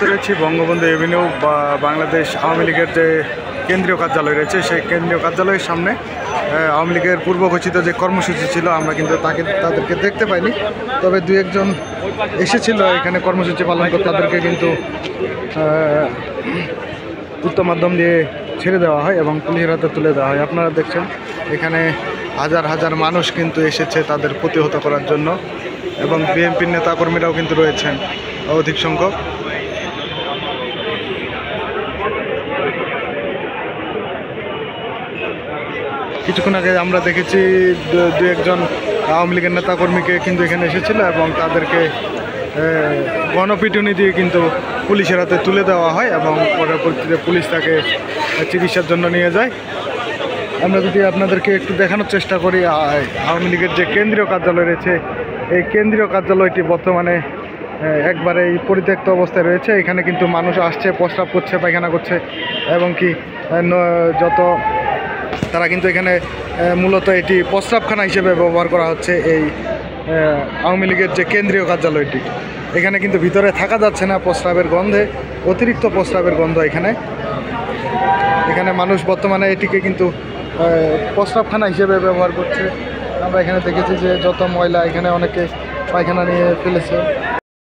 মুহূর্তে রয়েছে বঙ্গবন্ধু এভিনিউ বা বাংলাদেশ আওয়ামী লীগের যে কেন্দ্রীয় কার্যালয় রয়েছে সেই কেন্দ্রীয় কার্যালয়ের সামনে আওয়ামী লীগের পূর্ব ঘোষিত যে কর্মসূচি ছিল আমরা কিন্তু তাদেরকে দেখতে পাইনি। তবে দু একজন এসেছিল এখানে কর্মসূচি পালন করে, তাদেরকে কিন্তু উত্তম মাধ্যম দিয়ে ছেড়ে দেওয়া হয় এবং পুলিশের হাতে তুলে দেওয়া হয়। আপনারা দেখছেন এখানে হাজার হাজার মানুষ কিন্তু এসেছে তাদের প্রতিহত করার জন্য এবং বিএনপির নেতাকর্মীরাও কিন্তু রয়েছেন অধিক সংখ্যক। কিছুক্ষণ আগে আমরা দেখেছি দু একজন আওয়ামী লীগের নেতাকর্মীকে কিন্তু এখানে এসেছিল এবং তাদেরকে গণপিটুনি দিয়ে কিন্তু পুলিশের হাতে তুলে দেওয়া হয় এবং পরবর্তীতে পুলিশ তাকে চিকিৎসার জন্য নিয়ে যায়। আমরা যদি আপনাদেরকে একটু দেখানোর চেষ্টা করি, আওয়ামী লীগের যে কেন্দ্রীয় কার্যালয় রয়েছে এই কেন্দ্রীয় কার্যালয়টি বর্তমানে একবারে পরিত্যক্ত অবস্থায় রয়েছে। এখানে কিন্তু মানুষ আসছে, প্রস্রাব করছে, পায়খানা করছে এবং কি তারা কিন্তু এখানে মূলত এটি প্রস্রাবখানা হিসেবে ব্যবহার করা হচ্ছে। এই আওয়ামী লীগের যে কেন্দ্রীয় কার্যালয়টি, এখানে কিন্তু ভিতরে থাকা যাচ্ছে না প্রস্রাবের গন্ধে, অতিরিক্ত প্রস্রাবের গন্ধ এখানে মানুষ বর্তমানে এটিকে কিন্তু প্রস্রাবখানা হিসেবে ব্যবহার করছে। আমরা এখানে দেখেছি যে যত ময়লা এখানে অনেকে পায়খানা নিয়ে ফেলেছে।